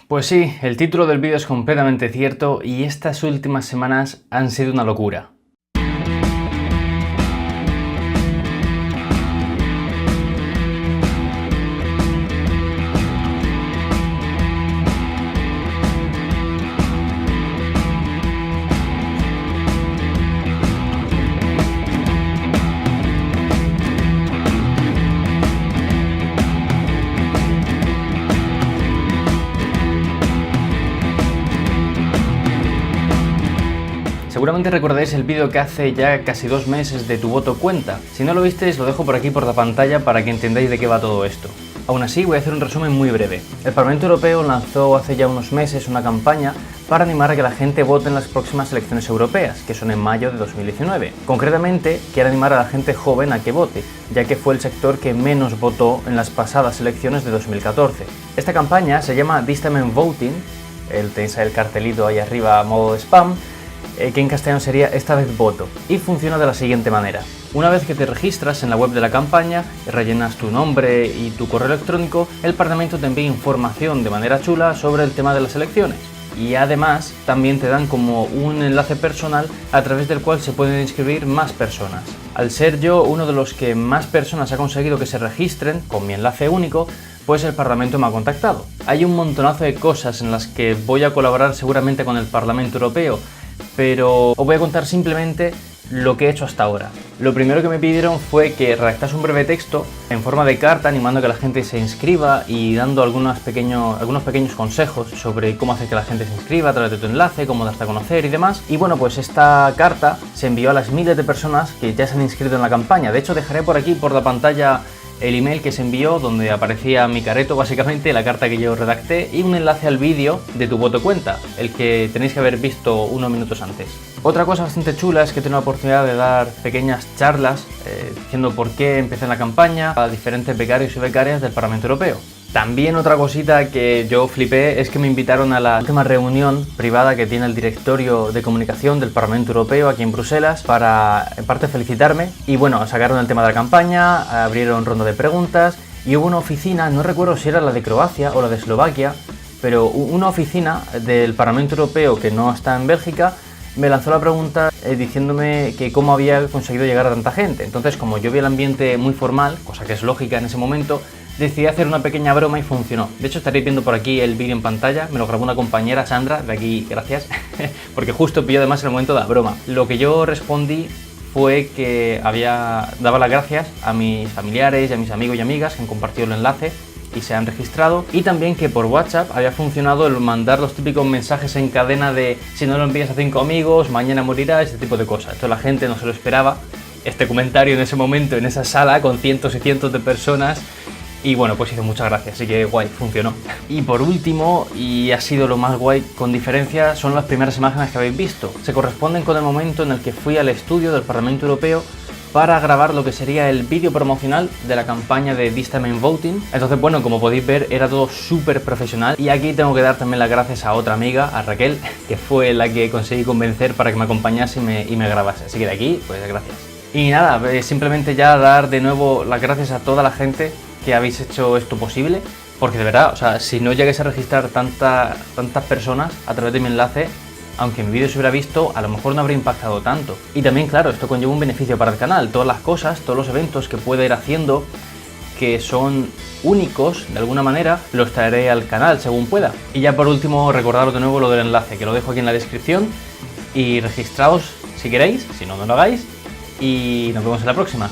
Pues sí, el título del vídeo es completamente cierto y estas últimas semanas han sido una locura. Seguramente recordaréis el vídeo que hace ya casi 2 meses de Tu voto cuenta. Si no lo visteis, lo dejo por aquí por la pantalla para que entendáis de qué va todo esto. Aún así, voy a hacer un resumen muy breve. El Parlamento Europeo lanzó hace ya unos meses una campaña para animar a que la gente vote en las próximas elecciones europeas, que son en mayo de 2019. Concretamente, quiere animar a la gente joven a que vote, ya que fue el sector que menos votó en las pasadas elecciones de 2014. Esta campaña se llama This Time I'm Voting, tenéis ahí el cartelito ahí arriba a modo de spam, que en castellano sería Esta vez voto, y funciona de la siguiente manera. Una vez que te registras en la web de la campaña, rellenas tu nombre y tu correo electrónico, el Parlamento te envía información de manera chula sobre el tema de las elecciones. Y además también te dan como un enlace personal a través del cual se pueden inscribir más personas. Al ser yo uno de los que más personas ha conseguido que se registren con mi enlace único, pues el Parlamento me ha contactado. Hay un montonazo de cosas en las que voy a colaborar seguramente con el Parlamento Europeo, pero os voy a contar simplemente lo que he hecho hasta ahora. Lo primero que me pidieron fue que redactase un breve texto en forma de carta animando a que la gente se inscriba y dando algunos pequeños consejos sobre cómo hacer que la gente se inscriba a través de tu enlace, cómo darte a conocer y demás. Y bueno, pues esta carta se envió a las miles de personas que ya se han inscrito en la campaña. De hecho, dejaré por aquí por la pantalla el email que se envió, donde aparecía mi careto, básicamente, la carta que yo redacté y un enlace al vídeo de Tu voto cuenta, el que tenéis que haber visto unos minutos antes. Otra cosa bastante chula es que tengo la oportunidad de dar pequeñas charlas diciendo por qué empecé en la campaña a diferentes becarios y becarias del Parlamento Europeo. También otra cosita que yo flipé es que me invitaron a la última reunión privada que tiene el directorio de comunicación del Parlamento Europeo aquí en Bruselas para, en parte, felicitarme. Y bueno, sacaron el tema de la campaña, abrieron ronda de preguntas y hubo una oficina, no recuerdo si era la de Croacia o la de Eslovaquia, pero una oficina del Parlamento Europeo que no está en Bélgica me lanzó la pregunta diciéndome que cómo había conseguido llegar a tanta gente. Entonces, como yo vi el ambiente muy formal, cosa que es lógica en ese momento, decidí hacer una pequeña broma y funcionó. De hecho, estaréis viendo por aquí el vídeo en pantalla, me lo grabó una compañera, Sandra, de aquí, gracias, porque justo pilló además el momento de la broma. Lo que yo respondí fue que daba las gracias a mis familiares y a mis amigos y amigas que han compartido el enlace y se han registrado, y también que por WhatsApp había funcionado el mandar los típicos mensajes en cadena de si no lo envías a 5 amigos, mañana morirás, este tipo de cosas. Esto la gente no se lo esperaba, este comentario en ese momento, en esa sala con cientos y cientos de personas. Y bueno, pues hizo muchas gracias, así que guay, funcionó. Y por último, y ha sido lo más guay con diferencia, son las primeras imágenes que habéis visto. Se corresponden con el momento en el que fui al estudio del Parlamento Europeo para grabar lo que sería el vídeo promocional de la campaña de This Time I'm Voting. Entonces, bueno, como podéis ver, era todo súper profesional. Y aquí tengo que dar también las gracias a otra amiga, a Raquel, que fue la que conseguí convencer para que me acompañase y me grabase. Así que de aquí, pues gracias. Y nada, simplemente ya dar de nuevo las gracias a toda la gente que habéis hecho esto posible, porque de verdad, o sea, si no llegues a registrar tantas personas a través de mi enlace, aunque mi vídeo se hubiera visto, a lo mejor no habría impactado tanto. Y también, claro, esto conlleva un beneficio para el canal, todas las cosas, todos los eventos que pueda ir haciendo, que son únicos, de alguna manera, los traeré al canal según pueda. Y ya por último, recordaros de nuevo lo del enlace, que lo dejo aquí en la descripción, y registraos si queréis, si no, no lo hagáis, y nos vemos en la próxima.